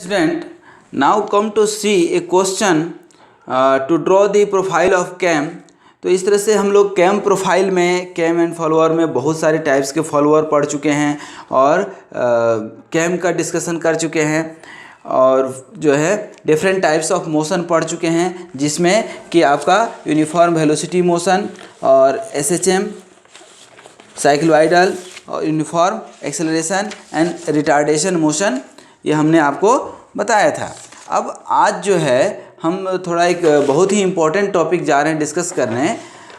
Student, now come to see a question to draw the profile of CAM। तो इस तरह से हम लोग कैम प्रोफाइल में कैम एंड फॉलोअर में बहुत सारे टाइप्स के फॉलोअर पढ़ चुके हैं और कैम का डिस्कशन कर चुके हैं और जो है डिफरेंट टाइप्स ऑफ मोशन पढ़ चुके हैं, जिसमें कि आपका यूनिफॉर्म वेलोसिटी मोशन और एसएचएम, साइक्लोइडल और uniform acceleration and retardation motion, ये हमने आपको बताया था। अब आज जो है हम थोड़ा एक बहुत ही इम्पोर्टेंट टॉपिक जा रहे हैं डिस्कस करने,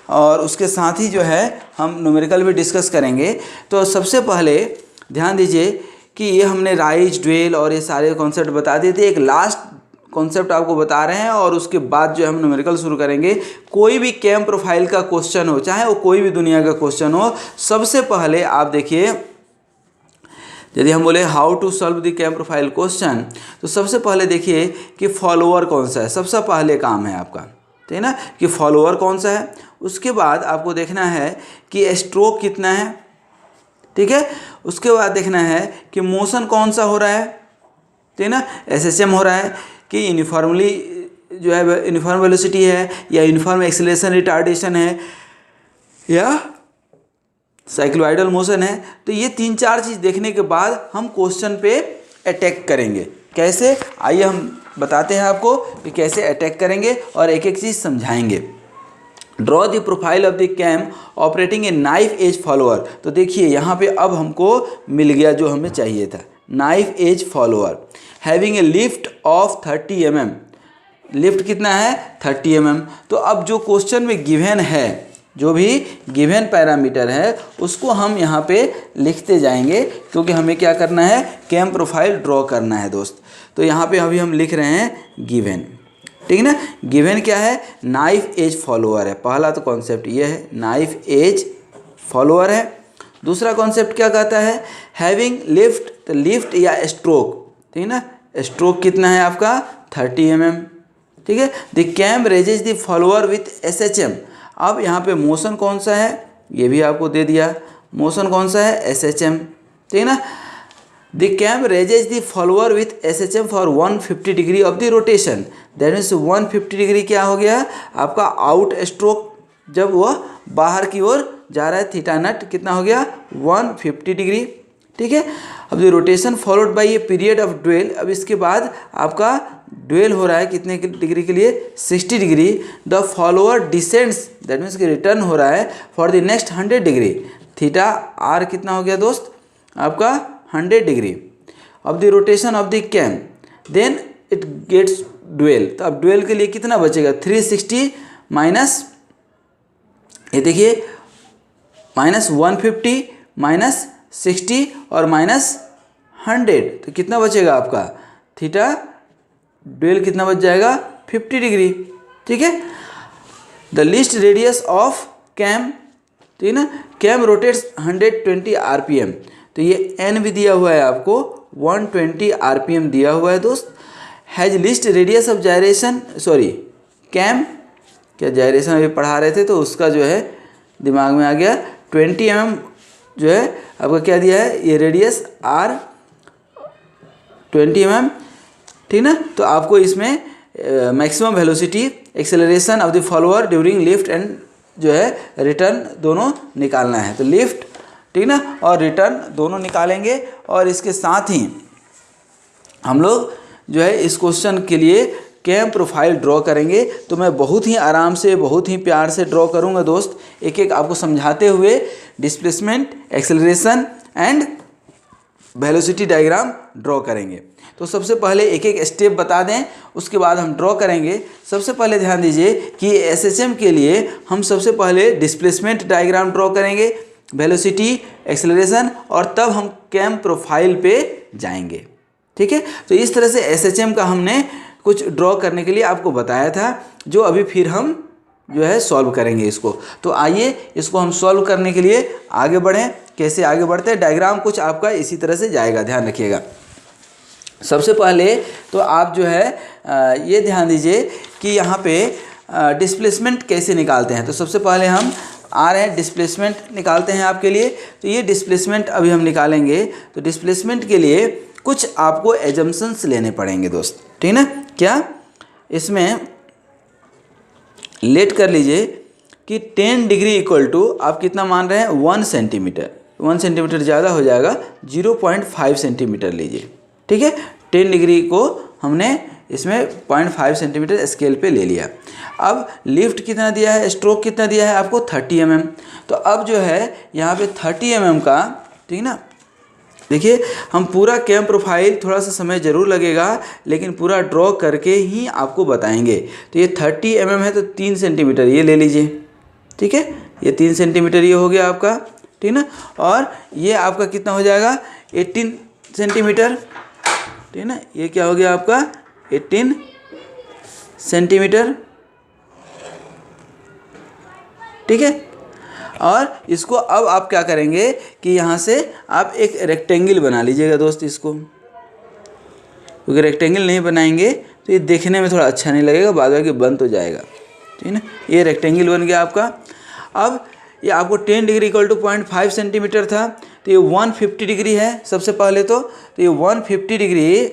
और उसके साथ ही जो है हम न्यूमेरिकल भी डिस्कस करेंगे। तो सबसे पहले ध्यान दीजिए कि ये हमने राइज, ड्वेल और ये सारे कॉन्सेप्ट बता दिए थे। एक लास्ट कॉन्सेप्ट आपको बता रहे हैं और उसके बाद जो हम न्यूमेरिकल शुरू करेंगे। कोई भी कैम प्रोफाइल का क्वेश्चन हो, चाहे वो कोई भी दुनिया का क्वेश्चन हो, सबसे पहले आप देखिए, यदि हम बोले how to solve the cam profile question, तो सबसे पहले देखिए कि फॉलोअर कौन सा है। सबसे पहले काम है आपका, ठीक है ना, कि फॉलोअर कौन सा है। उसके बाद आपको देखना है कि स्ट्रोक कितना है, ठीक है। उसके बाद देखना है कि मोशन कौन सा हो रहा है, ठीक है ना, एसएचएम हो रहा है कि यूनिफॉर्मली जो है यूनिफॉर्म वेलोसिटी है, या यूनिफॉर्म एक्सेलरेशन रिटार्डेशन है, या साइक्लोइडल मोशन है। तो ये 3-4 चीज़ देखने के बाद हम क्वेश्चन पे अटैक करेंगे। कैसे, आइए हम बताते हैं आपको कि कैसे अटैक करेंगे और एक एक चीज़ समझाएंगे। Draw the profile of the cam operating a knife edge follower. तो देखिए यहाँ पे अब हमको मिल गया जो हमें चाहिए था, knife edge follower having a lift off 30 mm। Lift कितना है, 30 mm। तो अब जो क्वेश्चन में गिवन है, जो भी गिवन पैरामीटर है, उसको हम यहाँ पे लिखते जाएंगे, क्योंकि हमें क्या करना है, कैम प्रोफाइल ड्रॉ करना है दोस्त। तो यहाँ पे अभी हम लिख रहे हैं गिवन, ठीक है ना। गिवन क्या है, नाइफ एज फॉलोअर है। पहला तो कॉन्सेप्ट ये है, नाइफ एज फॉलोअर है। दूसरा कॉन्सेप्ट क्या कहता है, हैविंग लिफ्ट, तो लिफ्ट या स्ट्रोक, ठीक है ना। स्ट्रोक कितना है आपका, 30 mm, ठीक है। The cam raises the follower with SHM. अब यहाँ पे मोशन कौन सा है, ये भी आपको दे दिया, मोशन कौन सा है, एसएचएम, ठीक है ना। The cam raises the follower with SHM for 150 degree of the rotation. That means 150 degree क्या हो गया आपका आउट स्ट्रोक, जब वह बाहर की ओर जा रहा है, थीटा नट कितना हो गया, 150 डिग्री, ठीक है। अब the rotation followed by a period of dwell. अब इसके बाद आपका ड्वेल हो रहा है कितने डिग्री के लिए, 60 degree. The follower descends, that means कि रिटर्न हो रहा है for the next 100 degree. Theta R कितना हो गया दोस्त आपका, 100 degree of the rotation of the cam, then it gets dwell. तो अब ड्वेल के लिए कितना बचेगा, 360 माइनस, ये देखिए, माइनस 150 माइनस 60 और माइनस 100, तो कितना बचेगा आपका थीटा, ड्वेल कितना बच जाएगा, 50 डिग्री, ठीक है। The least radius of cam, ठीक है ना, कैम रोटेट्स 120 RPM। तो ये एन भी दिया हुआ है आपको, 120 RPM दिया हुआ है दोस्त। Has least radius of gyration, sorry cam, क्या जायरेशन अभी पढ़ा रहे थे तो उसका जो है दिमाग में आ गया, 20 mm जो है आपका क्या दिया है, ये रेडियस आर 20 mm, ठीक ना। तो आपको इसमें maximum velocity, acceleration of the follower during lift and जो है रिटर्न दोनों निकालना है। तो लिफ्ट, ठीक ना, और रिटर्न दोनों निकालेंगे। और इसके साथ ही हम लोग जो है इस क्वेश्चन के लिए कैम प्रोफाइल ड्रॉ करेंगे। तो मैं बहुत ही आराम से, बहुत ही प्यार से ड्रॉ करूंगा दोस्त, एक एक आपको समझाते हुए displacement, acceleration and velocity diagram draw करेंगे। तो सबसे पहले एक एक स्टेप बता दें, उसके बाद हम ड्रॉ करेंगे। सबसे पहले ध्यान दीजिए कि एसएचएम के लिए हम सबसे पहले डिस्प्लेसमेंट डायग्राम ड्रॉ करेंगे, वेलोसिटी, एक्सेलरेशन, और तब हम कैम प्रोफाइल पे जाएंगे, ठीक है। तो इस तरह से एसएचएम का हमने कुछ ड्रॉ करने के लिए आपको बताया था, जो अभी फिर हम जो है सॉल्व करेंगे इसको। तो आइए इसको हम सॉल्व करने के लिए आगे बढ़ें। कैसे आगे बढ़ते हैं, डायग्राम कुछ आपका इसी तरह से जाएगा, ध्यान रखिएगा। सबसे पहले तो आप जो है ये ध्यान दीजिए कि यहाँ पे डिस्प्लेसमेंट कैसे निकालते हैं। तो सबसे पहले हम आ रहे हैं डिस्प्लेसमेंट निकालते हैं आपके लिए। तो ये डिस्प्लेसमेंट अभी हम निकालेंगे। तो डिस्प्लेसमेंट के लिए कुछ आपको एजम्पशंस लेने पड़ेंगे दोस्त, ठीक ना। क्या इसमें लेट कर लीजिए कि 10 डिग्री इक्वल टू आप कितना मान रहे हैं 1 सेंटीमीटर। 1 सेंटीमीटर ज़्यादा हो जाएगा, 0.5 सेंटीमीटर लीजिए, ठीक है। 10 डिग्री को हमने इसमें 0.5 सेंटीमीटर स्केल पे ले लिया। अब लिफ्ट कितना दिया है, स्ट्रोक कितना दिया है आपको 30 mm। तो अब जो है यहाँ पे 30 mm का, ठीक ना। देखिए हम पूरा कैम प्रोफाइल थोड़ा सा समय ज़रूर लगेगा, लेकिन पूरा ड्रॉ करके ही आपको बताएंगे। तो ये 30 mm है तो 3 सेंटीमीटर ये ले लीजिए, ठीक है। ये 3 सेंटीमीटर ये हो गया आपका, ठीक ना। और ये आपका कितना हो जाएगा 18 सेंटीमीटर, ठीक ना। ये क्या हो गया आपका 18 सेंटीमीटर, ठीक है। और इसको अब आप क्या करेंगे कि यहाँ से आप एक रेक्टेंगल बना लीजिएगा दोस्त इसको, क्योंकि रेक्टेंगल नहीं बनाएंगे तो ये देखने में थोड़ा अच्छा नहीं लगेगा, बाद में बंद तो जाएगा, ठीक है। ये रेक्टेंगल बन गया आपका। अब ये आपको 10 डिग्री इक्वल टू 0.5 सेंटीमीटर था, तो ये 150 डिग्री है सबसे पहले तो ये 150 डिग्री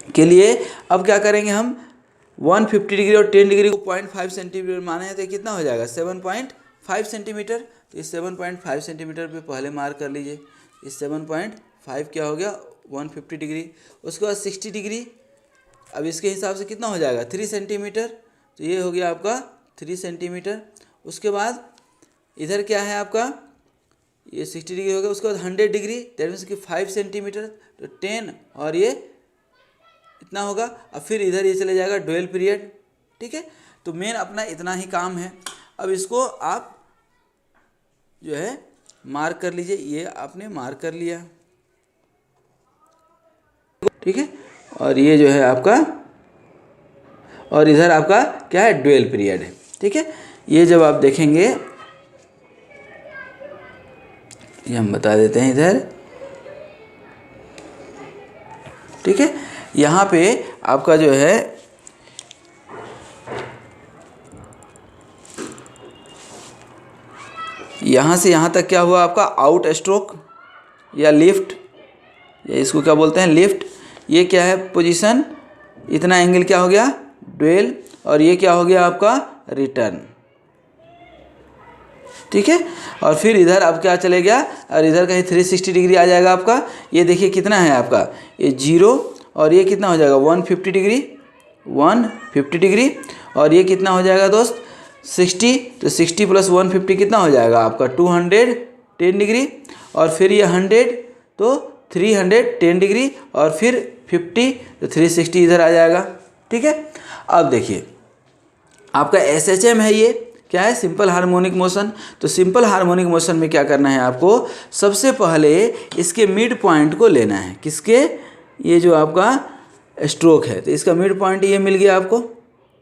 के लिए अब क्या करेंगे हम 150 डिग्री और 10 डिग्री को 0.5 सेंटीमीटर माने हैं तो कितना हो जाएगा 7.5 सेंटीमीटर। तो इस 7.5 सेंटीमीटर पे पहले मार्क कर लीजिए। इस 7.5 क्या हो गया 150 डिग्री। उसके बाद 60 डिग्री, अब इसके हिसाब से कितना हो जाएगा 3 सेंटीमीटर। तो ये हो गया आपका 3 सेंटीमीटर। उसके बाद इधर क्या है आपका ये 60 डिग्री हो गया। उसके बाद 100 डिग्री दैट मीन्स कि 5 सेंटीमीटर, तो 10 और ये इतना होगा। अब फिर इधर ये चले जाएगा ड्यूअल पीरियड, ठीक है। तो मेन अपना इतना ही काम है। अब इसको आप जो है मार्क कर लीजिए, ये आपने मार्क कर लिया, ठीक है। और ये जो है आपका, और इधर आपका क्या है ड्यूअल पीरियड है, ठीक है। ये जब आप देखेंगे ये हम बता देते हैं इधर, ठीक है। यहाँ पे आपका जो है यहाँ से यहाँ तक क्या हुआ आपका आउट स्ट्रोक या लिफ्ट, या इसको क्या बोलते हैं लिफ्ट। ये क्या है पोजीशन, इतना एंगल क्या हो गया ड्यूअल, और ये क्या हो गया आपका रिटर्न, ठीक है। और फिर इधर अब क्या चले गया, और इधर कहीं 360 डिग्री आ जाएगा आपका। ये देखिए कितना है आपका ये 0, और ये कितना हो जाएगा 150 डिग्री, 150 डिग्री। और ये कितना हो जाएगा दोस्त 60, तो 60 प्लस 150 कितना हो जाएगा आपका 210 डिग्री। और फिर ये 100 तो 310 डिग्री, और फिर 50 तो 360 इधर आ जाएगा, ठीक है। अब देखिए आपका SHM है, ये क्या है सिंपल हार्मोनिक मोशन। तो सिंपल हार्मोनिक मोशन में क्या करना है आपको, सबसे पहले इसके मिड पॉइंट को लेना है। किसके, ये जो आपका स्ट्रोक है तो इसका मिड पॉइंट ये मिल गया आपको,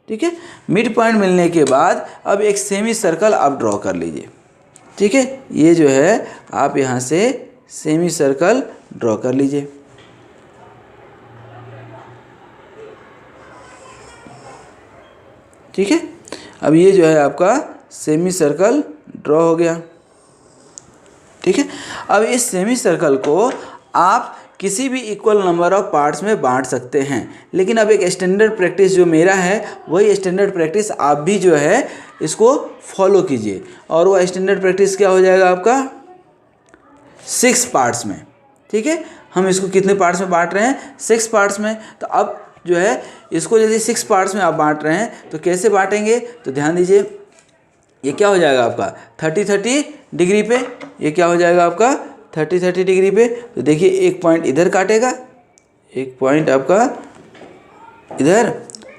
ठीक है। मिड पॉइंट मिलने के बाद अब एक सेमी सर्कल आप ड्रॉ कर लीजिए, ठीक है। ये जो है आप यहाँ से सेमी सर्कल ड्रॉ कर लीजिए, ठीक है। अब ये जो है आपका सेमी सर्कल ड्रॉ हो गया, ठीक है। अब इस सेमी सर्कल को आप किसी भी इक्वल नंबर ऑफ पार्ट्स में बांट सकते हैं, लेकिन अब एक स्टैंडर्ड प्रैक्टिस जो मेरा है वही स्टैंडर्ड प्रैक्टिस आप भी जो है इसको फॉलो कीजिए। और वो स्टैंडर्ड प्रैक्टिस क्या हो जाएगा आपका 6 पार्ट्स में, ठीक है। हम इसको कितने पार्ट्स में बांट रहे हैं 6 पार्ट्स में। तो अब जो है इसको यदि 6 पार्ट्स में आप बांट रहे हैं तो कैसे बांटेंगे, तो ध्यान दीजिए ये क्या हो जाएगा आपका 30-30 डिग्री पे, ये क्या हो जाएगा आपका 30-30 डिग्री पे। तो देखिए एक पॉइंट इधर काटेगा, एक पॉइंट आपका इधर,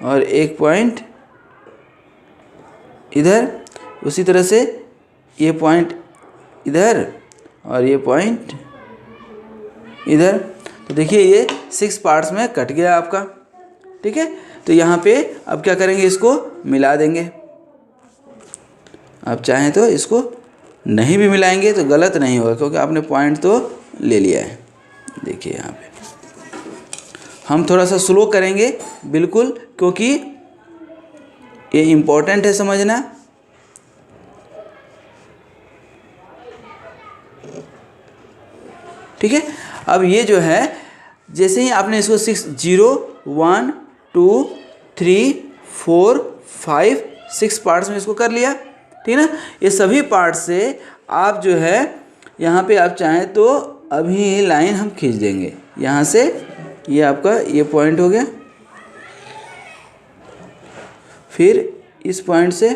और एक पॉइंट इधर। उसी तरह से ये पॉइंट इधर और ये पॉइंट इधर। तो देखिए ये 6 पार्ट्स में कट गया आपका, ठीक है। तो यहाँ पे अब क्या करेंगे, इसको मिला देंगे। आप चाहें तो इसको नहीं भी मिलाएंगे तो गलत नहीं होगा, क्योंकि आपने पॉइंट तो ले लिया है। देखिए यहाँ पे हम थोड़ा सा स्लो करेंगे बिल्कुल, क्योंकि ये इम्पोर्टेंट है समझना। ठीक है। अब ये जो है जैसे ही आपने इसको 6 0 1 2 3 4 5 6 पार्ट्स में इसको कर लिया, ठीक है ना। ये सभी पार्ट से आप जो है यहाँ पे आप चाहें तो अभी लाइन हम खींच देंगे यहाँ से, ये आपका ये पॉइंट हो गया, फिर इस पॉइंट से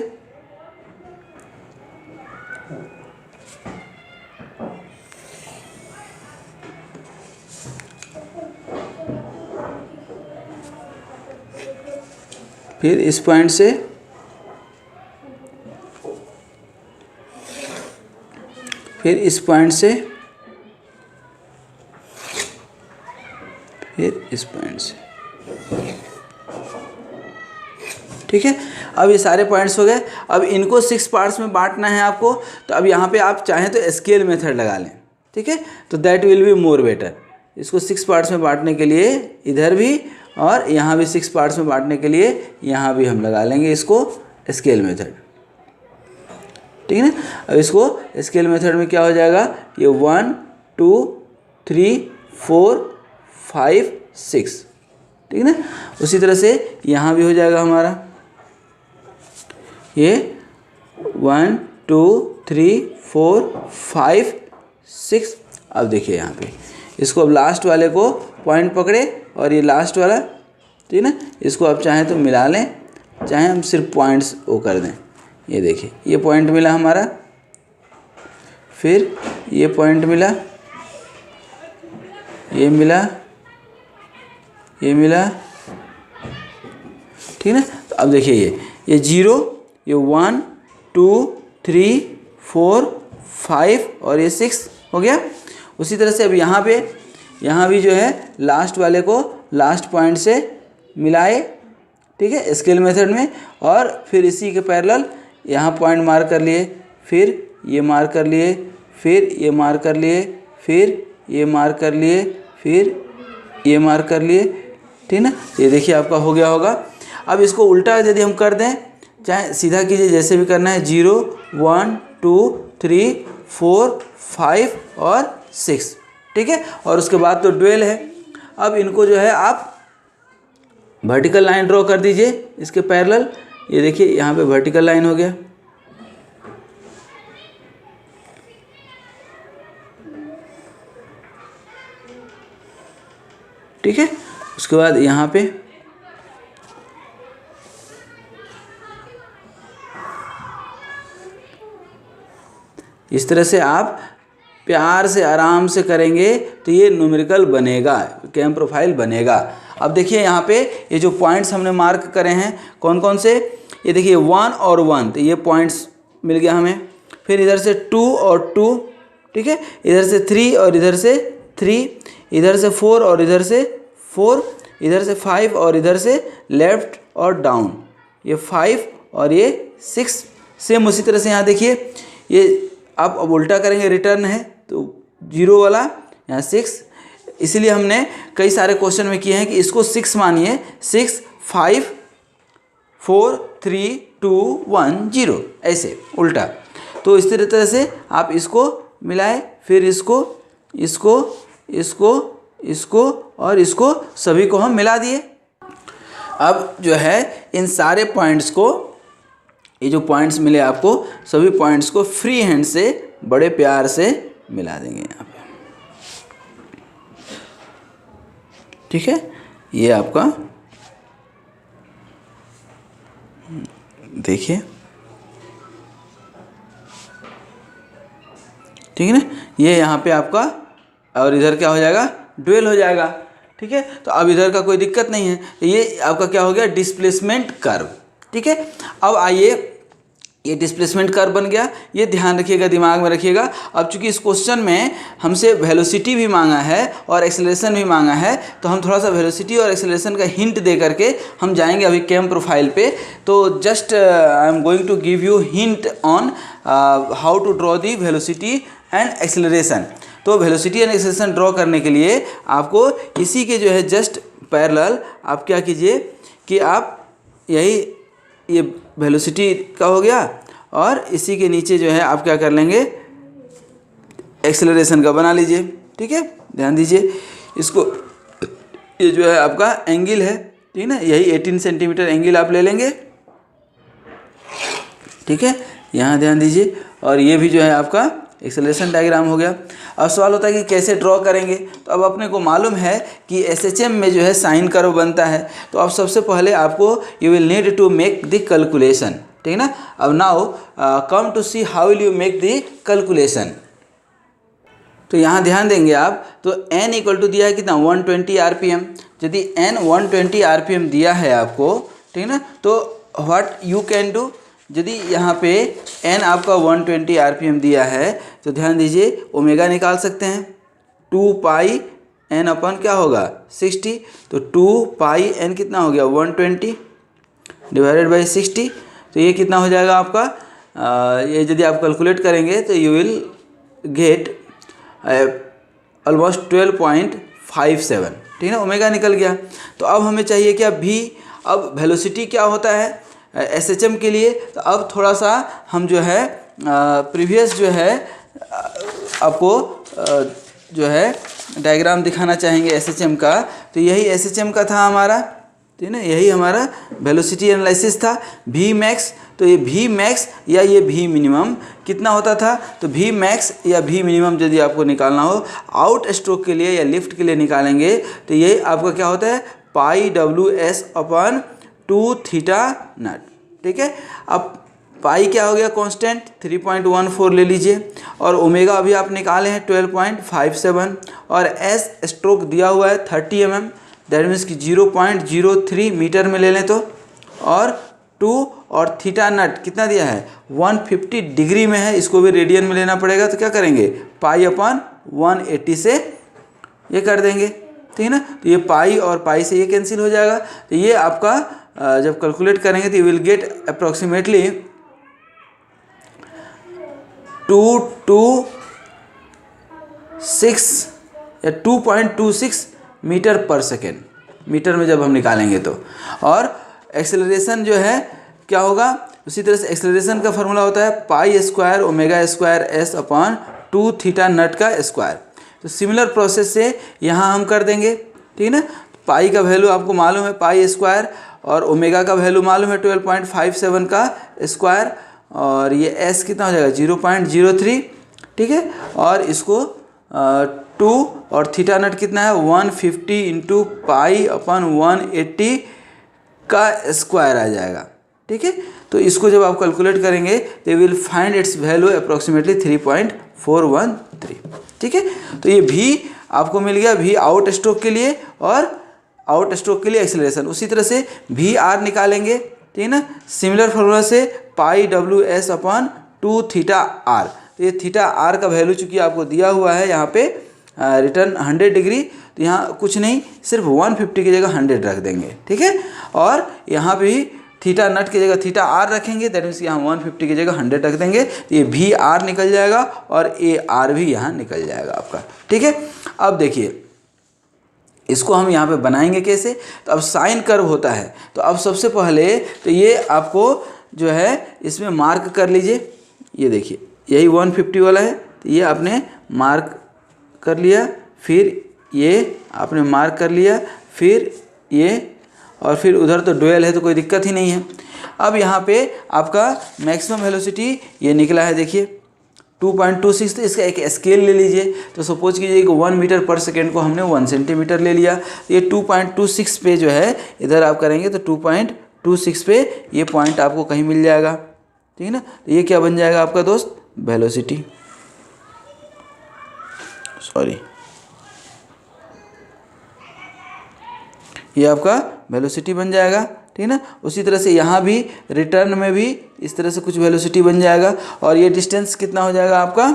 फिर इस पॉइंट से फिर इस पॉइंट से फिर इस पॉइंट से, ठीक है। अब ये सारे पॉइंट्स हो गए। अब इनको 6 पार्ट्स में बांटना है आपको, तो अब यहाँ पे आप चाहें तो स्केल मेथड लगा लें, ठीक है, तो that will be more better. इसको 6 पार्ट्स में बांटने के लिए इधर भी और यहाँ भी 6 पार्ट्स में बांटने के लिए यहाँ भी हम लगा लेंगे इसको स्केल मेथड, ठीक है ना। अब इसको स्केल मेथड में क्या हो जाएगा, ये 1 2 3 4 5 6, ठीक है ना। उसी तरह से यहाँ भी हो जाएगा हमारा ये 1 2 3 4 5 6। अब देखिए यहाँ पे इसको अब लास्ट वाले को पॉइंट पकड़े और ये लास्ट वाला, ठीक है ना, इसको आप चाहें तो मिला लें, चाहें हम सिर्फ पॉइंट्स वो कर दें। ये देखिए ये पॉइंट मिला हमारा, फिर ये पॉइंट मिला, ये मिला, ये मिला, ठीक है ना। तो अब देखिए ये 0, ये 1 2 3 4 5 और ये 6 हो गया। उसी तरह से अब यहाँ भी जो है लास्ट वाले को लास्ट पॉइंट से मिलाए, ठीक है, स्केल मेथड में, और फिर इसी के पैरेलल यहाँ पॉइंट मार्क कर लिए, फिर ये मार्क कर लिए, फिर ये मार्क कर लिए, फिर ये मार्क कर लिए, फिर ये मार्क कर लिए, ठीक है ना। ये देखिए आपका हो गया होगा। अब इसको उल्टा यदि हम कर दें, चाहे सीधा कीजिए जैसे भी करना है, 0 1 2 3 4 5 और 6, ठीक है। और उसके बाद तो ड्यूल है। अब इनको जो है आप वर्टिकल लाइन ड्रॉ कर दीजिए इसके पैरेलल। ये देखिए यहाँ पे वर्टिकल लाइन हो गया, ठीक है। उसके बाद यहाँ पे इस तरह से आप प्यार से आराम से करेंगे तो ये न्यूमेरिकल बनेगा, कैम प्रोफाइल बनेगा। अब देखिए यहाँ पे ये जो पॉइंट्स हमने मार्क करे हैं कौन कौन से, ये देखिए 1 और 1, तो ये पॉइंट्स मिल गया हमें। फिर इधर से 2 और 2, ठीक है, इधर से 3 और इधर से 3, इधर से 4 और इधर से 4, इधर से 5 और इधर से लेफ्ट और डाउन, ये 5 और ये 6। सेम उसी तरह से यहाँ देखिए ये आप अब उल्टा करेंगे, रिटर्न है तो 0 वाला यहाँ 6, इसीलिए हमने कई सारे क्वेश्चन में किए हैं कि इसको 6 मानिए, 6 5 4 3 2 1 0, ऐसे उल्टा। तो इस तरह से आप इसको मिलाएं, फिर इसको इसको इसको इसको और इसको सभी को हम मिला दिए। अब जो है इन सारे पॉइंट्स को, ये जो पॉइंट्स मिले आपको, सभी पॉइंट्स को फ्री हैंड से बड़े प्यार से मिला देंगे यहाँ पे, ठीक है। ये आपका देखिए, ठीक है ना, ये यहाँ पे आपका, और इधर क्या हो जाएगा, ड्यूल हो जाएगा, ठीक है। तो अब इधर का कोई दिक्कत नहीं है, ये आपका क्या हो गया, डिस्प्लेसमेंट कर्व, ठीक है। अब आइए, ये डिस्प्लेसमेंट कर्व बन गया, ये ध्यान रखिएगा, दिमाग में रखिएगा। अब चूंकि इस क्वेश्चन में हमसे वेलोसिटी भी मांगा है और एक्सेलरेशन भी मांगा है, तो हम थोड़ा सा वेलोसिटी और एक्सेलरेशन का हिंट दे करके हम जाएंगे अभी कैम प्रोफाइल पे। तो just I am going to give you hint on how to draw the velocity and acceleration. तो वेलोसिटी एंड एक्सेलरेशन ड्रॉ करने के लिए आपको इसी के जो है जस्ट पैरेलल आप क्या कीजिए कि आप यही ये वेलोसिटी का हो गया, और इसी के नीचे जो है आप क्या कर लेंगे, एक्सेलरेशन का बना लीजिए, ठीक है, ध्यान दीजिए इसको, ये जो है आपका एंगल है, ठीक है ना, यही 18 सेंटीमीटर एंगल आप ले लेंगे, ठीक है, यहाँ ध्यान दीजिए। और ये भी जो है आपका एक्सेलरेशन डायग्राम हो गया। अब सवाल होता है कि कैसे ड्रॉ करेंगे, तो अब अपने को मालूम है कि एसएचएम में जो है साइन कर्व बनता है। तो अब सबसे पहले आपको you will need to make the calculation, ठीक है ना। अब now come to see how will you make the calculation. तो यहाँ ध्यान देंगे आप, तो n इक्वल टू दिया है कितना 120 RPM। यदि n 120 RPM दिया है आपको, ठीक है ना, तो व्हाट यू कैन डू, यदि यहाँ पे n आपका 120 RPM दिया है तो ध्यान दीजिए ओमेगा निकाल सकते हैं, 2 पाई n अपन क्या होगा 60, तो 2 पाई n कितना हो गया 120 डिवाइडेड बाई 60, तो ये कितना हो जाएगा आपका, ये यदि आप कैलकुलेट करेंगे तो यू विल गेट ऑलमोस्ट 12.57, ठीक है ना, ओमेगा निकल गया। तो अब हमें चाहिए क्या v। अब वेलोसिटी क्या होता है एसएचएम के लिए, तो अब थोड़ा सा हम जो है प्रीवियस जो है आपको जो है डायग्राम दिखाना चाहेंगे एसएचएम का। तो यही एसएचएम का था हमारा, ठीक है ना, यही हमारा वेलोसिटी एनालिसिस था। वी मैक्स, तो ये वी मैक्स या ये वी मिनिमम कितना होता था, तो वी मैक्स या वी मिनिमम यदि आपको निकालना हो आउट स्ट्रोक के लिए या लिफ्ट के लिए निकालेंगे, तो ये आपका क्या होता है पाई WS अपन 2 थीटा नट, ठीक है। अब पाई क्या हो गया कांस्टेंट 3.14 ले लीजिए, और ओमेगा अभी आप निकाले हैं 12.57, और एस स्ट्रोक दिया हुआ है 30 mm, दैट मीन्स कि 0.03 मीटर में ले लें तो, और 2 और थीटा नट कितना दिया है 150 डिग्री में है, इसको भी रेडियन में लेना पड़ेगा, तो क्या करेंगे पाई अपन 180 से ये कर देंगे, ठीक है ना। तो ये पाई और पाई से ये कैंसिल हो जाएगा, तो ये आपका जब कैलकुलेट करेंगे तो यू विल गेट अप्रॉक्सीमेटली 226 या 2.26 मीटर पर सेकेंड, मीटर में जब हम निकालेंगे तो। और एक्सेलरेशन जो है क्या होगा, उसी तरह से एक्सेलरेशन का फार्मूला होता है pi square omega square S upon 2 theta naught का स्क्वायर। तो सिमिलर प्रोसेस से यहाँ हम कर देंगे, ठीक है ना। पाई का वैल्यू आपको मालूम है पाई स्क्वायर, और ओमेगा का वैल्यू मालूम है 12.57 का स्क्वायर, और ये एस कितना हो जाएगा 0.03, ठीक है। और इसको 2 और थीटा नट कितना है 150 इंटू पाई अपन 180 का स्क्वायर आ जाएगा, ठीक है। तो इसको जब आप कैलकुलेट करेंगे they will find its value approximately 3.413, ठीक है। तो ये भी आपको मिल गया वी आउट स्ट्रोक के लिए और आउट स्ट्रोक के लिए एक्सेलरेशन। उसी तरह से वी आर निकालेंगे, ठीक है ना, सिमिलर फार्मूला से पाई WS अपॉन 2 थीटा आर। तो ये थीटा आर का वैल्यू चूँकि आपको दिया हुआ है यहाँ पे रिटर्न 100 डिग्री, तो यहाँ कुछ नहीं सिर्फ 150 की जगह 100 रख देंगे, ठीक है। और यहाँ पे भी थीटा नट की जगह थीटा आर रखेंगे, दैट मीन्स यहाँ 150 की जगह 100 रख देंगे, तो ये वी आर निकल जाएगा और ए आर भी यहाँ निकल जाएगा आपका, ठीक है। अब देखिए इसको हम यहाँ पे बनाएंगे कैसे, तो अब साइन कर्व होता है, तो अब सबसे पहले तो ये आपको जो है इसमें मार्क कर लीजिए, ये देखिए यही 150 वाला है, तो ये आपने मार्क कर लिया, फिर ये आपने मार्क कर लिया, फिर ये, और फिर उधर तो डुअल है तो कोई दिक्कत ही नहीं है। अब यहाँ पे आपका मैक्सिमम वेलोसिटी ये निकला है, देखिए 2.26, तो इसका एक स्केल ले लीजिए। तो सपोज कीजिए कि 1 मीटर पर सेकेंड को हमने 1 सेंटीमीटर ले लिया, तो ये 2.26 पे जो है इधर आप करेंगे तो 2.26 पे ये पॉइंट आपको कहीं मिल जाएगा, ठीक है ना। तो ये क्या बन जाएगा आपका दोस्त वेलोसिटी, सॉरी ये आपका वेलोसिटी बन जाएगा, ठीक है ना। उसी तरह से यहाँ भी रिटर्न में भी इस तरह से कुछ वेलोसिटी बन जाएगा, और ये डिस्टेंस कितना हो जाएगा आपका,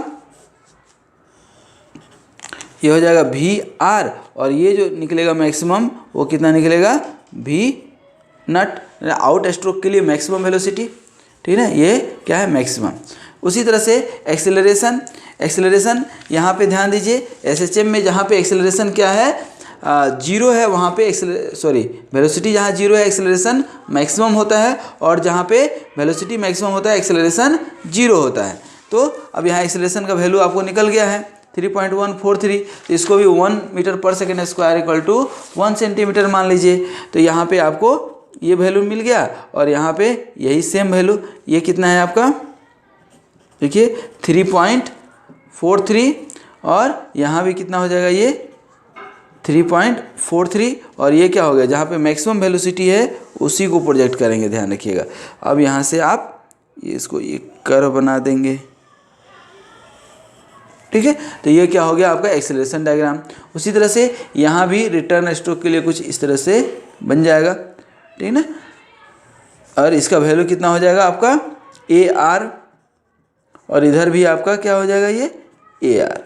ये हो जाएगा वी आर, और ये जो निकलेगा मैक्सिमम वो कितना निकलेगा वी नट, आउट स्ट्रोक के लिए मैक्सिमम वेलोसिटी, ठीक है ना, ये क्या है मैक्सिमम। उसी तरह से एक्सेलरेशन, एक्सेलरेशन यहाँ पे ध्यान दीजिए एसएचएम में जहाँ पे एक्सेलरेशन क्या है जीरो है, वहाँ पे वेलोसिटी जहाँ जीरो है एक्सेलरेशन मैक्सिमम होता है, और जहाँ पे वेलोसिटी मैक्सिमम होता है एक्सेलरेशन जीरो होता है। तो अब यहाँ एक्सेलरेशन का वैल्यू आपको निकल गया है, 3.143, तो इसको भी 1 metre per second square equal to 1 centimetre मान लीजिए। तो यहाँ पे आपको ये वैल्यू मिल गया और यहाँ पे यही सेम वैल्यू, ये कितना है आपका, देखिए 3.43 और यहाँ भी कितना हो जाएगा, ये 3.43 और ये क्या हो गया, जहाँ पे मैक्सिमम वेलोसिटी है उसी को प्रोजेक्ट करेंगे, ध्यान रखिएगा। अब यहाँ से आप इसको ये कर्व बना देंगे, ठीक है। तो ये क्या हो गया आपका एक्सेलरेशन डायग्राम। उसी तरह से यहाँ भी रिटर्न स्ट्रोक के लिए कुछ इस तरह से बन जाएगा, ठीक है ना। और इसका वैल्यू कितना हो जाएगा आपका AR, और इधर भी आपका क्या हो जाएगा, ये AR,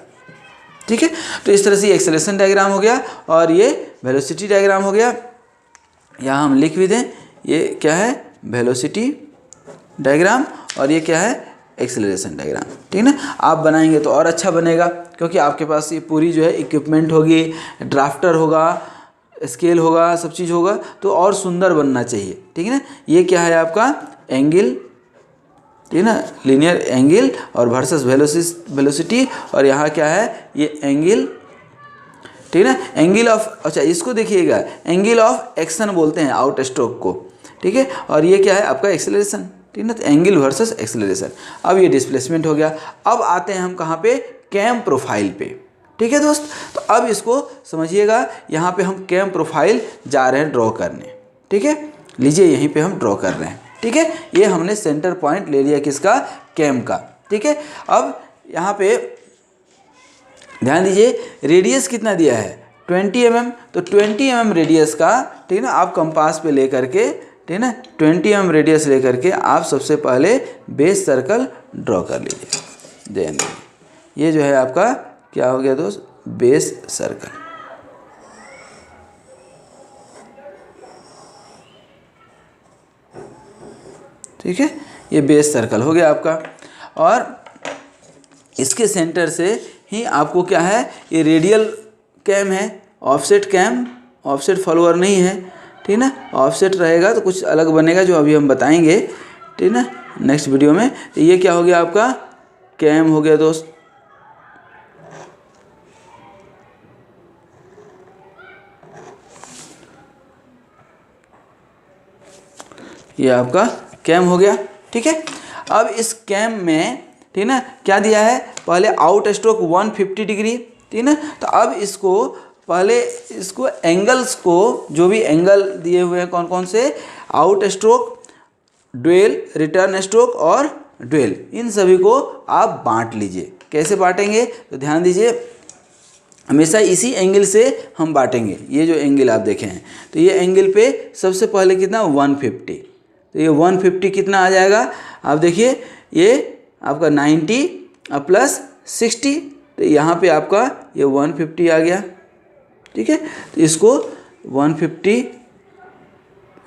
ठीक है। तो इस तरह से एक्सेलरेशन डायग्राम हो गया और ये वेलोसिटी डायग्राम हो गया। यहाँ हम लिख भी दें, ये क्या है, वेलोसिटी डायग्राम, और ये क्या है, एक्सेलरेशन डायग्राम, ठीक है ना। आप बनाएंगे तो और अच्छा बनेगा, क्योंकि आपके पास ये पूरी जो है इक्विपमेंट होगी, ड्राफ्टर होगा, स्केल होगा, सब चीज़ होगा, तो और सुंदर बनना चाहिए, ठीक है ना। ये क्या है आपका एंगल, ठीक है ना, लीनियर एंगल और वर्सेस वेलोसिटी, और यहाँ क्या है, ये एंगल, ठीक है ना, एंगल ऑफ, अच्छा इसको देखिएगा, एंगल ऑफ एक्शन बोलते हैं आउट स्ट्रोक को, ठीक है। और ये क्या है आपका एक्सेलरेशन, ठीक है ना, तो एंगल वर्सेस एक्सेलरेशन। अब ये डिस्प्लेसमेंट हो गया। अब आते हैं हम कहाँ पे, कैम प्रोफाइल पे, ठीक है दोस्त। तो अब इसको समझिएगा, यहाँ पे हम कैम प्रोफाइल जा रहे हैं ड्रॉ करने, ठीक है। लीजिए यहीं पे हम ड्रॉ कर रहे हैं, ठीक है। ये हमने सेंटर पॉइंट ले लिया किसका, कैम का, ठीक है। अब यहाँ पे ध्यान दीजिए, रेडियस कितना दिया है 20 mm, तो 20 mm रेडियस का, ठीक है ना, आप कंपास पे ले करके, ठीक है ना, 20 mm रेडियस ले करके आप सबसे पहले बेस सर्कल ड्रॉ कर लीजिए। ध्यान दीजिए, ये जो है आपका क्या हो गया दोस्त, बेस सर्कल, ठीक है। ये बेस सर्कल हो गया आपका, और इसके सेंटर से ही आपको क्या है, ये रेडियल कैम है, ऑफसेट कैम, ऑफसेट फॉलोअर नहीं है, ठीक ना। ऑफसेट रहेगा तो कुछ अलग बनेगा, जो अभी हम बताएंगे, ठीक ना, नेक्स्ट वीडियो में। तो ये क्या हो गया आपका, कैम हो गया दोस्त, ये आपका कैम हो गया, ठीक है। अब इस कैम में, ठीक ना, क्या दिया है, पहले आउट स्ट्रोक 150 डिग्री, ठीक ना। तो अब इसको पहले, इसको एंगल्स को, जो भी एंगल दिए हुए हैं कौन कौन से, out stroke, dwell, return stroke और ड्वेल, इन सभी को आप बांट लीजिए। कैसे बांटेंगे, तो ध्यान दीजिए, हमेशा इसी एंगल से हम बांटेंगे। ये जो एंगल आप देखें हैं, तो ये एंगल पे सबसे पहले कितना 150, तो ये 150 कितना आ जाएगा, आप देखिए, ये आपका 90 प्लस 60, तो यहाँ पे आपका ये 150 आ गया, ठीक है। तो इसको 150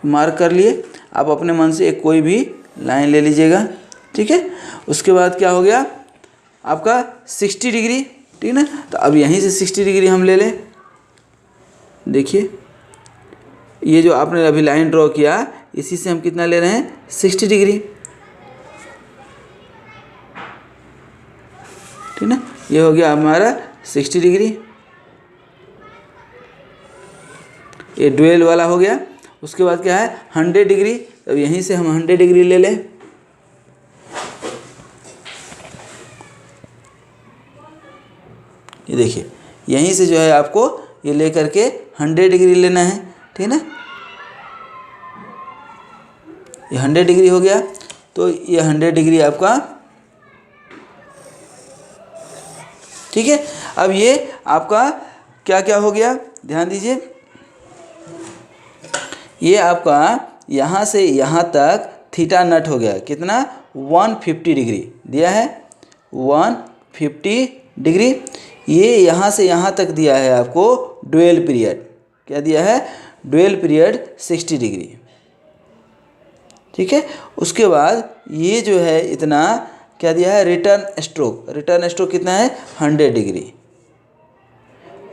मार्क कर लिए। आप अपने मन से एक कोई भी लाइन ले लीजिएगा, ठीक है। उसके बाद क्या हो गया आपका 60 डिग्री, ठीक है ना। तो अब यहीं से 60 डिग्री हम ले लें। देखिए, ये जो आपने अभी लाइन ड्रॉ किया, इसी से हम कितना ले रहे हैं, 60 डिग्री, ठीक ना। ये हो गया हमारा 60 डिग्री, ये ड्यूल वाला हो गया। उसके बाद क्या है 100 डिग्री, अब यहीं से हम 100 डिग्री ले लें। ये देखिए, यहीं से जो है आपको ये ले करके 100 डिग्री लेना है, ठीक है ना। ये 100 डिग्री हो गया, तो ये 100 डिग्री आपका, ठीक है। अब ये आपका क्या क्या हो गया, ध्यान दीजिए, ये आपका यहाँ से यहाँ तक थीटा नट हो गया, कितना 150 डिग्री दिया है, 150 डिग्री। ये यहाँ से यहाँ तक दिया है आपको ड्यूल पीरियड, क्या दिया है, ड्यूल पीरियड 60 डिग्री, ठीक है। उसके बाद ये जो है इतना क्या दिया है, रिटर्न स्ट्रोक, रिटर्न स्ट्रोक कितना है 100 डिग्री,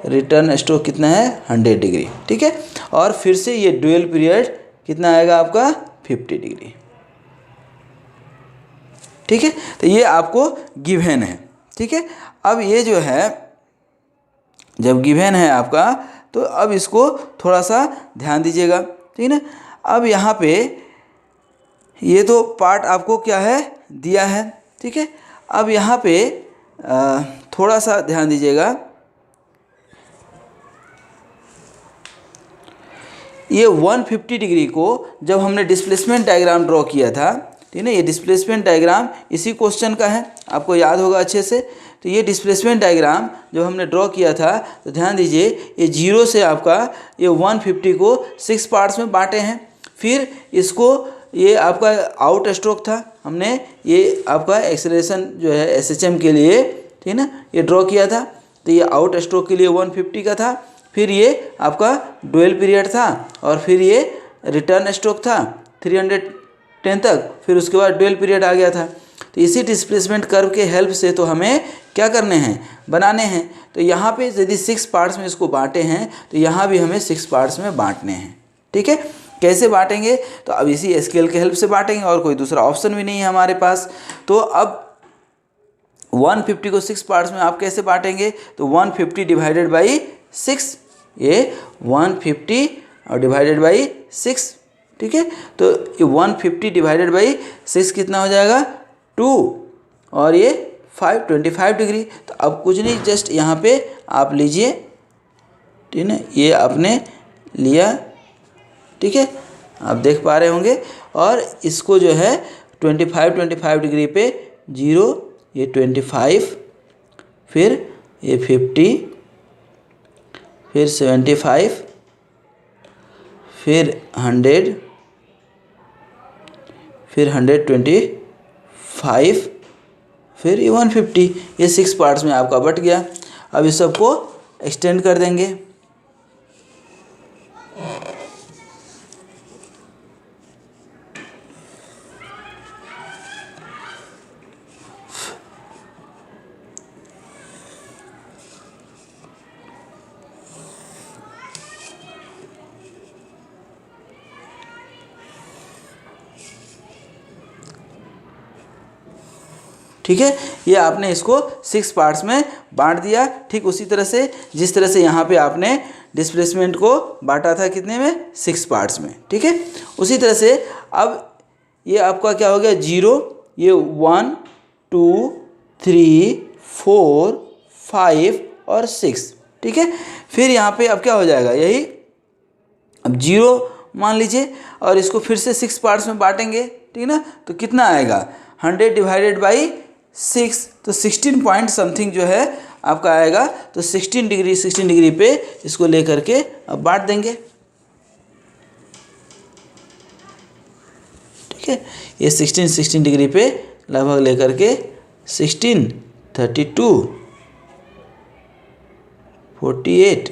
रिटर्न स्ट्रोक कितना है 100 डिग्री, ठीक है। और फिर से ये ड्यूल पीरियड कितना आएगा आपका 50 डिग्री, ठीक है। तो ये आपको गिवन है, ठीक। ठीक है। अब ये जो है जब गिवन है आपका, तो अब इसको थोड़ा सा ध्यान दीजिएगा, ठीक है ना। अब यहाँ पे ये तो पार्ट आपको क्या है दिया है, ठीक है। अब यहाँ पे थोड़ा सा ध्यान दीजिएगा, ये 150 डिग्री को जब हमने डिस्प्लेसमेंट डायग्राम ड्रॉ किया था, ठीक है ना, ये डिस्प्लेसमेंट डायग्राम इसी क्वेश्चन का है, आपको याद होगा अच्छे से। तो ये डिस्प्लेसमेंट डायग्राम जब हमने ड्रॉ किया था, तो ध्यान दीजिए ये 0 से आपका ये 150 को 6 पार्ट्स में बांटे हैं। फिर इसको ये आपका आउट स्ट्रोक था, हमने ये आपका एक्सेलरेशन जो है SHM के लिए, ठीक है ना, ये ड्रॉ किया था। तो ये आउट स्ट्रोक के लिए 150 का था, फिर ये आपका डुअल पीरियड था, और फिर ये रिटर्न स्ट्रोक था 310 तक, फिर उसके बाद डुअल पीरियड आ गया था। तो इसी डिस्प्लेसमेंट कर्व के हेल्प से तो हमें क्या करने हैं, बनाने हैं। तो यहाँ पे यदि 6 पार्ट्स में इसको बांटे हैं, तो यहाँ भी हमें 6 पार्ट्स में बांटने हैं, ठीक है। कैसे बांटेंगे, तो अब इसी स्केल के हेल्प से बांटेंगे, और कोई दूसरा ऑप्शन भी नहीं है हमारे पास। तो अब 150 को 6 पार्ट्स में आप कैसे बांटेंगे, तो 150 डिवाइडेड बाई 6, ये 150 और डिवाइडेड बाई 6, ठीक है। तो ये 150 डिवाइडेड बाई 6 कितना हो जाएगा 2, और ये 525 डिग्री। तो अब कुछ नहीं, जस्ट यहाँ पे आप लीजिए, ठीक है ना, ये आपने लिया, ठीक है, आप देख पा रहे होंगे। और इसको जो है 25 डिग्री पे 0, ये 25, फिर ये 50, फिर 75, फिर 100, फिर 125, फिर ये 150, ये 6 पार्ट्स में आपका बट गया। अब इस सबको एक्सटेंड कर देंगे। ठीक है, ये आपने इसको 6 पार्ट्स में बांट दिया। ठीक उसी तरह से जिस तरह से यहाँ पे आपने डिस्प्लेसमेंट को बांटा था कितने में, 6 पार्ट्स में, ठीक है। उसी तरह से अब ये आपका क्या हो गया 0, ये 1 2 3 4 5 और 6, ठीक है। फिर यहाँ पे अब क्या हो जाएगा, यही अब 0 मान लीजिए, और इसको फिर से 6 पार्ट्स में बांटेंगे, ठीक है ना। तो कितना आएगा 100 डिवाइडेड बाई 6, तो 16 पॉइंट समथिंग जो है आपका आएगा। तो 16 डिग्री पे इसको लेकर के अब बांट देंगे, ठीक है। ये 16 डिग्री पे लगभग लेकर के 16 32 48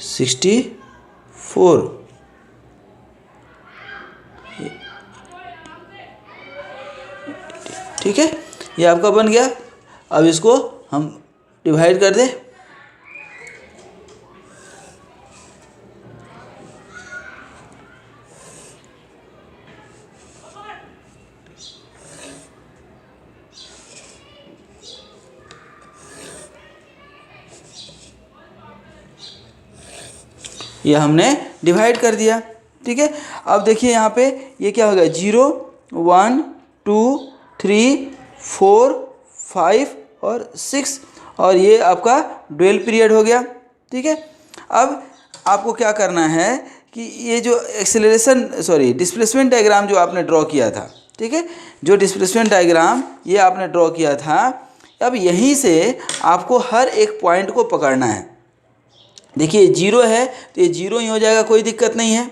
64, ठीक है, ये आपका बन गया। अब इसको हम डिवाइड कर दें, ये हमने डिवाइड कर दिया, ठीक है। अब देखिए यहाँ पे ये क्या हो गया 0 1 2 3 4 5 और 6, और ये आपका डुअल पीरियड हो गया, ठीक है। अब आपको क्या करना है कि ये जो डिस्प्लेसमेंट डायग्राम जो आपने ड्रॉ किया था, ठीक है, जो डिस्प्लेसमेंट डायग्राम ये आपने ड्रॉ किया था, अब यहीं से आपको हर एक पॉइंट को पकड़ना है। देखिए 0 है तो ये 0 ही हो जाएगा, कोई दिक्कत नहीं है,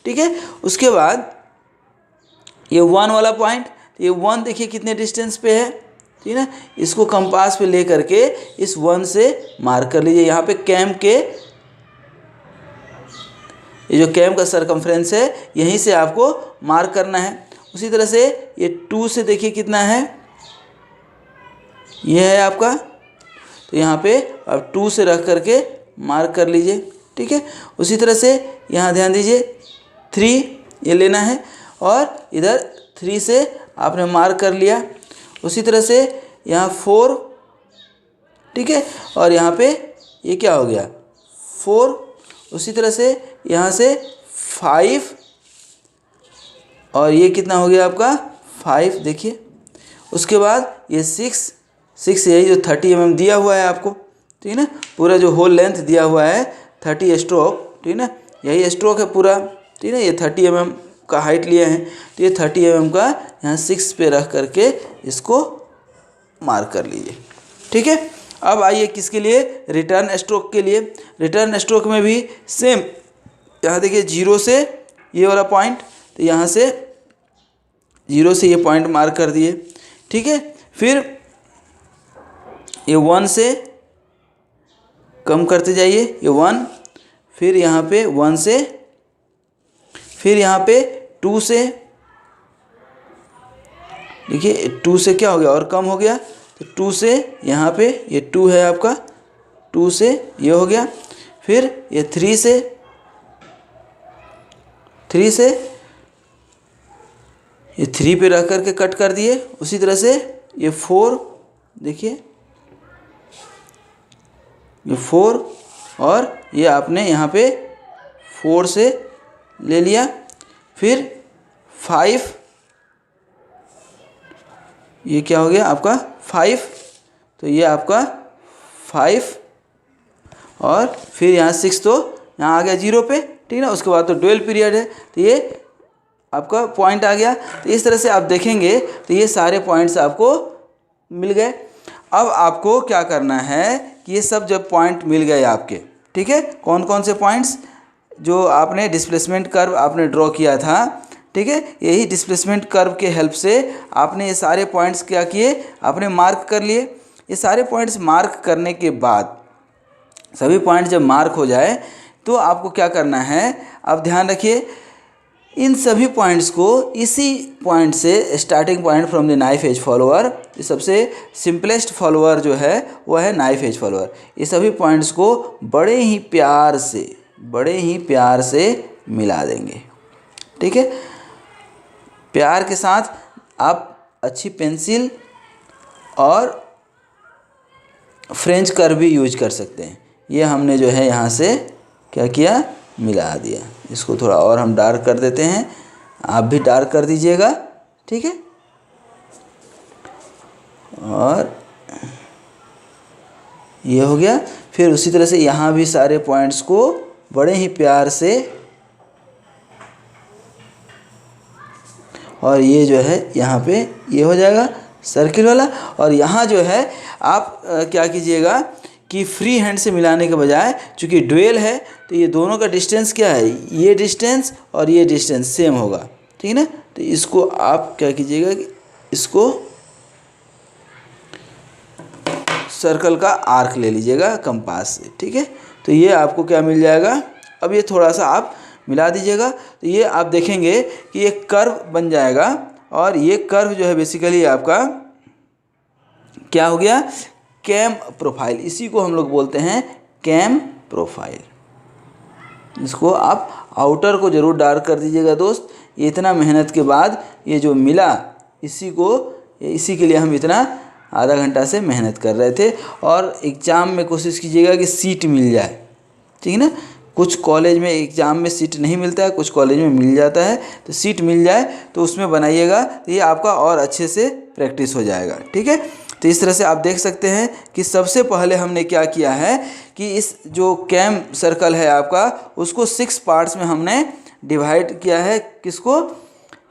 ठीक है। उसके बाद ये 1 वाला पॉइंट, ये 1 देखिए कितने डिस्टेंस पे है, ठीक है ना। इसको कंपास पे ले करके इस 1 से मार्क कर लीजिए। यहाँ पे कैम के ये जो कैम का सरकमफ्रेंस है यहीं से आपको मार्क करना है। उसी तरह से ये 2 से देखिए कितना है, ये है आपका, तो यहाँ पे अब 2 से रख करके मार्क कर लीजिए, ठीक है। उसी तरह से यहाँ ध्यान दीजिए 3 ये लेना है, और इधर 3 से आपने मार्क कर लिया। उसी तरह से यहाँ 4, ठीक है, और यहाँ पे ये क्या हो गया 4, उसी तरह से यहाँ से 5, और ये कितना हो गया आपका 5, देखिए। उसके बाद ये 6 यही जो 30 mm दिया हुआ है आपको, ठीक है ना, पूरा जो होल लेंथ दिया हुआ है 30 स्ट्रोक, ठीक है ना, यही स्ट्रोक है पूरा, ठीक है ना, ये 30 mm का हाइट लिए हैं, तो ये 30 mm का यहाँ 6 पे रख करके इसको मार्क कर लीजिए, ठीक है। अब आइए किसके लिए, रिटर्न स्ट्रोक के लिए। रिटर्न स्ट्रोक में भी सेम, यहाँ देखिए 0 से ये वाला पॉइंट, तो यहाँ से 0 से ये पॉइंट मार्क कर दिए, ठीक है। फिर ये 1 से कम करते जाइए, ये 1, फिर यहाँ पे 1 से, फिर यहाँ पे 2 से, देखिए 2 से क्या हो गया और कम हो गया, तो 2 से यहाँ पे ये 2 है आपका, 2 से ये हो गया, फिर ये 3 से ये 3 पे रख करके कट कर दिए। उसी तरह से ये 4, देखिए ये 4, और ये आपने यहाँ पे 4 से ले लिया, फिर 5, ये क्या हो गया आपका 5, तो ये आपका 5, और फिर यहाँ 6 तो यहाँ आ गया 0 पे, ठीक है ना। उसके बाद तो डुअल पीरियड है, तो ये आपका पॉइंट आ गया। तो इस तरह से आप देखेंगे तो ये सारे पॉइंट्स आपको मिल गए। अब आपको क्या करना है कि ये सब जब पॉइंट मिल गए आपके, ठीक है, कौन कौन से पॉइंट्स, जो आपने डिस्प्लेसमेंट कर्व आपने ड्रॉ किया था, ठीक है, यही डिस्प्लेसमेंट कर्व के हेल्प से आपने ये सारे पॉइंट्स क्या किए, आपने मार्क कर लिए। ये सारे पॉइंट्स मार्क करने के बाद, सभी पॉइंट जब मार्क हो जाए तो आपको क्या करना है, आप ध्यान रखिए, इन सभी पॉइंट्स को इसी पॉइंट से, starting point from the knife edge follower, ये सबसे सिंपलेस्ट फॉलोअर जो है वो है नाइफ एज फॉलोअर, ये सभी पॉइंट्स को बड़े ही प्यार से मिला देंगे, ठीक है। प्यार के साथ आप अच्छी पेंसिल और फ्रेंच कर्व भी यूज कर सकते हैं। ये हमने जो है यहाँ से क्या किया, मिला दिया। इसको थोड़ा और हम डार्क कर देते हैं, आप भी डार्क कर दीजिएगा, ठीक है। और ये हो गया। फिर उसी तरह से यहाँ भी सारे पॉइंट्स को बड़े ही प्यार से, और ये जो है यहाँ पे ये हो जाएगा सर्किल वाला। और यहाँ जो है आप क्या कीजिएगा कि फ्री हैंड से मिलाने के बजाय, चूँकि ड्यूल है तो ये दोनों का डिस्टेंस क्या है, ये डिस्टेंस और ये डिस्टेंस सेम होगा, ठीक है ना। तो इसको आप क्या कीजिएगा कि इसको सर्कल का आर्क ले लीजिएगा कंपास से, ठीक है। तो ये आपको क्या मिल जाएगा, अब ये थोड़ा सा आप मिला दीजिएगा, तो ये आप देखेंगे कि एक कर्व बन जाएगा। और ये कर्व जो है बेसिकली आपका क्या हो गया, कैम प्रोफाइल, इसी को हम लोग बोलते हैं कैम प्रोफाइल। इसको आप आउटर को ज़रूर डार्क कर दीजिएगा दोस्त। ये इतना मेहनत के बाद ये जो मिला, इसी के लिए हम इतना आधा घंटा से मेहनत कर रहे थे। और एग्ज़ाम में कोशिश कीजिएगा कि सीट मिल जाए, ठीक है ना। कुछ कॉलेज में एग्ज़ाम में सीट नहीं मिलता है, कुछ कॉलेज में मिल जाता है, तो सीट मिल जाए तो उसमें बनाइएगा, तो ये आपका और अच्छे से प्रैक्टिस हो जाएगा, ठीक है। तो इस तरह से आप देख सकते हैं कि सबसे पहले हमने क्या किया है कि इस जो कैम सर्कल है आपका, उसको 6 पार्ट्स में हमने डिवाइड किया है। किसको,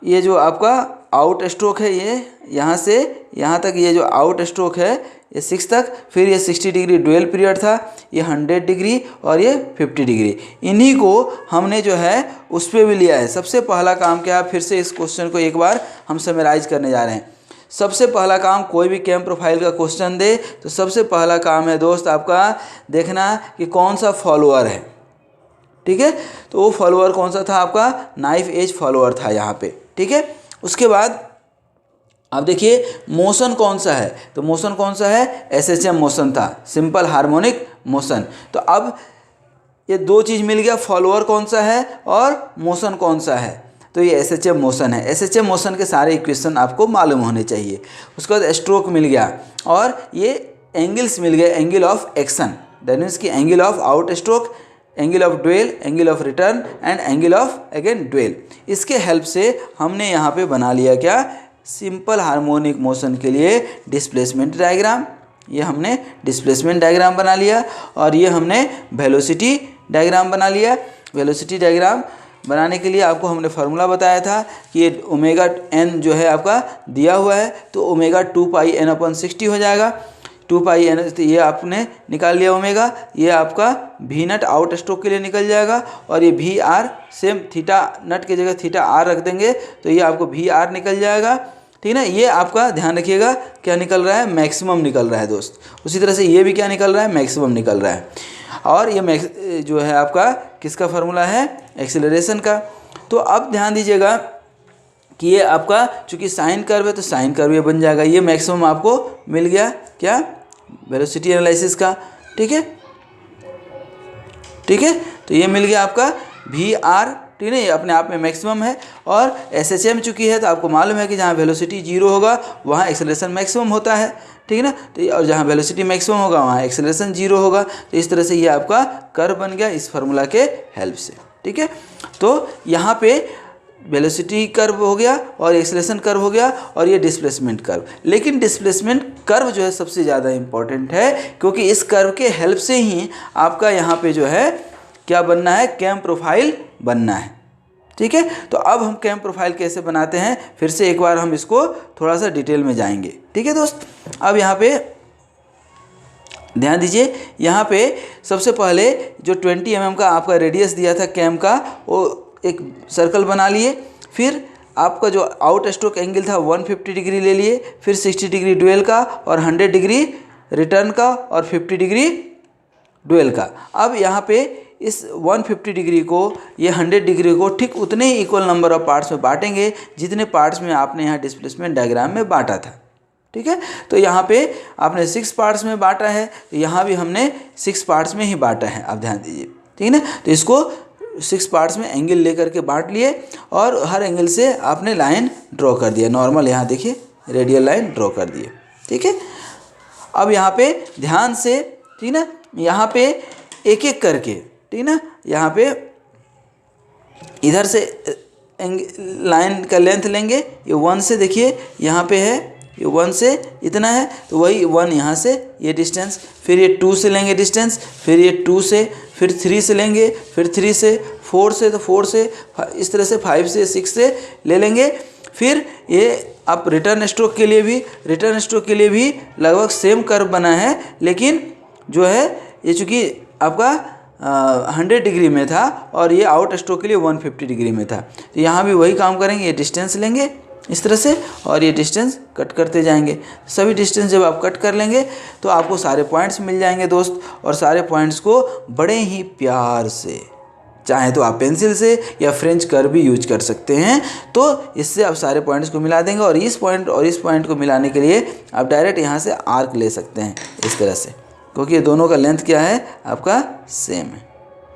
ये जो आपका आउट स्ट्रोक है, ये यहाँ से यहाँ तक, ये जो आउट स्ट्रोक है ये 6 तक, फिर ये 60 डिग्री डुअल पीरियड था, ये 100 डिग्री और ये 50 डिग्री, इन्हीं को हमने जो है उस पर भी लिया है। सबसे पहला काम क्या है, फिर से इस क्वेश्चन को एक बार हम समराइज करने जा रहे हैं। सबसे पहला काम, कोई भी कैम प्रोफाइल का क्वेश्चन दे तो सबसे पहला काम है दोस्त आपका देखना कि कौन सा फॉलोअर है, ठीक है। तो वो फॉलोअर कौन सा था आपका, नाइफ एज फॉलोअर था यहाँ पे, ठीक है। उसके बाद अब देखिए मोशन कौन सा है, तो मोशन कौन सा है, SHM मोशन था, सिंपल हार्मोनिक मोशन। तो अब ये दो चीज़ मिल गया, फॉलोअर कौन सा है और मोशन कौन सा है। तो ये SHM मोशन है। SHM मोशन के सारे इक्वेशन आपको मालूम होने चाहिए। उसके बाद स्ट्रोक मिल गया और ये एंगल्स मिल गए, angle of action, that means कि angle of out stroke, angle of dwell, angle of return and angle of again dwell. इसके हेल्प से हमने यहाँ पे बना लिया क्या, सिंपल हार्मोनिक मोशन के लिए डिस्प्लेसमेंट डायग्राम। ये हमने डिस्प्लेसमेंट डायग्राम बना लिया और ये हमने वेलोसिटी डायग्राम बना लिया। वेलोसिटी डायग्राम बनाने के लिए आपको हमने फार्मूला बताया था कि ये ओमेगा एन जो है आपका दिया हुआ है, तो ओमेगा 2πn/60 हो जाएगा। 2πn, तो ये आपने निकाल लिया ओमेगा, ये आपका वी नट आउट स्ट्रोक के लिए निकल जाएगा और ये वी आर सेम थीटा नट की जगह थीटा आर रख देंगे तो ये आपको वी आर निकल जाएगा, ठीक है ना। ये आपका ध्यान रखिएगा क्या निकल रहा है, मैक्सिमम निकल रहा है दोस्त। उसी तरह से ये भी क्या निकल रहा है, मैक्सिमम निकल रहा है। और ये जो है आपका किसका फार्मूला है, एक्सेलरेशन का। तो अब ध्यान दीजिएगा कि ये आपका चूँकि साइन कर्व है तो साइन कर्व ये बन जाएगा। ये मैक्सिमम आपको मिल गया क्या, वेलोसिटी एनालिसिस का, ठीक है, ठीक है। तो ये मिल गया आपका वी आर, ठीक है, ये अपने आप में मैक्सिमम है। और SHM चूँकि है तो आपको मालूम है कि जहाँ वेलोसिटी 0 होगा वहाँ एक्सेलरेशन मैक्सिमम होता है, ठीक है ना। तो और जहाँ वेलोसिटी मैक्सिमम होगा वहाँ एक्सेलरेशन 0 होगा। तो इस तरह से ये आपका कर्व बन गया इस फार्मूला के हेल्प से, ठीक है। तो यहाँ पे वेलोसिटी कर्व हो गया और एक्सेलरेशन कर्व हो गया और ये डिस्प्लेसमेंट कर्व। लेकिन डिस्प्लेसमेंट कर्व जो है सबसे ज़्यादा इम्पॉर्टेंट है क्योंकि इस कर्व के हेल्प से ही आपका यहाँ पे जो है क्या बनना है, कैम प्रोफाइल बनना है, ठीक है। तो अब हम कैम प्रोफाइल कैसे बनाते हैं फिर से एक बार हम इसको थोड़ा सा डिटेल में जाएंगे, ठीक है दोस्त। अब यहाँ पे ध्यान दीजिए, यहाँ पे सबसे पहले जो 20 mm का आपका रेडियस दिया था कैम का, वो एक सर्कल बना लिए। फिर आपका जो आउट स्ट्रोक एंगल था 150 डिग्री ले लिए, फिर 60 डिग्री ड्यूल का और 100 डिग्री रिटर्न का और 50 डिग्री ड्यूल का। अब यहाँ पे इस 150 डिग्री को, ये 100 डिग्री को ठीक उतने ही इक्वल नंबर ऑफ पार्ट्स में बांटेंगे जितने पार्ट्स में आपने यहाँ डिस्प्लेसमेंट डायग्राम में बांटा था, ठीक है। तो यहाँ पे आपने 6 पार्ट्स में बांटा है, तो यहाँ भी हमने 6 पार्ट्स में ही बांटा है, आप ध्यान दीजिए, ठीक है ना। तो इसको 6 पार्ट्स में एंगल लेकर के बांट लिए और हर एंगल से आपने लाइन ड्रॉ कर दिया, नॉर्मल यहाँ देखिए रेडियल लाइन ड्रॉ कर दिए, ठीक है। अब यहाँ पे ध्यान से, ठीक ना, यहाँ पे एक एक करके, ठीक ना, यहाँ पे इधर से लाइन का लेंथ लेंगे, ये 1 से देखिए यहाँ पे है, ये 1 से इतना है तो वही 1 यहाँ से ये डिस्टेंस, फिर ये 2 से लेंगे डिस्टेंस, फिर ये 2 से, फिर 3 से लेंगे, फिर 3 से, 4 से, तो 4 से, इस तरह से 5 से, 6 से ले लेंगे। फिर ये आप रिटर्न स्ट्रोक के लिए भी, रिटर्न स्ट्रोक के लिए भी लगभग सेम कर्व बना है, लेकिन जो है ये चूँकि आपका 100 डिग्री में था और ये आउट स्ट्रोक के लिए 150 डिग्री में था, तो यहाँ भी वही काम करेंगे, ये डिस्टेंस लेंगे इस तरह से और ये डिस्टेंस कट करते जाएंगे। सभी डिस्टेंस जब आप कट कर लेंगे तो आपको सारे पॉइंट्स मिल जाएंगे दोस्त, और सारे पॉइंट्स को बड़े ही प्यार से, चाहे तो आप पेंसिल से या फ्रेंच कर्व भी यूज कर सकते हैं, तो इससे आप सारे पॉइंट्स को मिला देंगे। और इस पॉइंट और इस पॉइंट को मिलाने के लिए आप डायरेक्ट यहाँ से आर्क ले सकते हैं इस तरह से, क्योंकि ये दोनों का लेंथ क्या है आपका सेम है,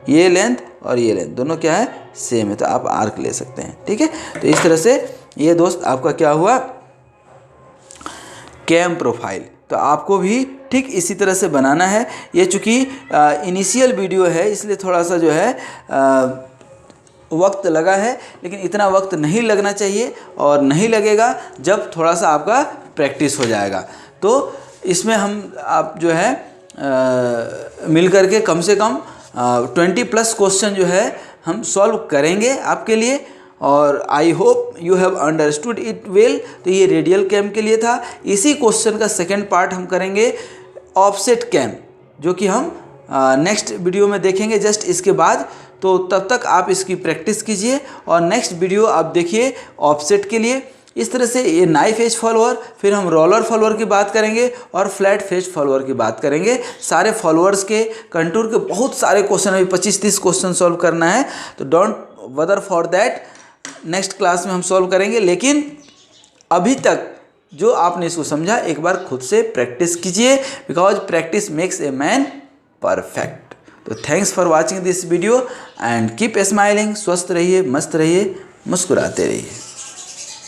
ये लेंथ और ये लेंथ दोनों क्या है सेम है, तो आप आर्क ले सकते हैं, ठीक है। तो इस तरह से ये दोस्त आपका क्या हुआ, कैम प्रोफाइल। तो आपको भी ठीक इसी तरह से बनाना है। ये चूँकि इनिशियल वीडियो है इसलिए थोड़ा सा जो है वक्त लगा है, लेकिन इतना वक्त नहीं लगना चाहिए और नहीं लगेगा जब थोड़ा सा आपका प्रैक्टिस हो जाएगा। तो इसमें हम आप जो है मिल करके कम से कम 20+ क्वेश्चन जो है हम सॉल्व करेंगे आपके लिए, और I hope you have understood it well. तो ये रेडियल कैम के लिए था। इसी क्वेश्चन का सेकंड पार्ट हम करेंगे ऑफसेट कैम, जो कि हम नेक्स्ट वीडियो में देखेंगे जस्ट इसके बाद। तो तब तक आप इसकी प्रैक्टिस कीजिए और नेक्स्ट वीडियो आप देखिए ऑफसेट के लिए। इस तरह से ये नाइफ एज फॉलोअर, फिर हम रोलर फॉलोअर की बात करेंगे और फ्लैट फेज फॉलोअर की बात करेंगे। सारे फॉलोअर्स के कंटूर के बहुत सारे क्वेश्चन, अभी 25-30 क्वेश्चन सॉल्व करना है, तो don't Vadar for that, next class में हम सॉल्व करेंगे। लेकिन अभी तक जो आपने इसको समझा एक बार खुद से प्रैक्टिस कीजिए, because practice makes a man perfect. तो thanks for watching this video and keep smiling. स्वस्थ रहिए, मस्त रहिए। मुस्कुराते रहिए।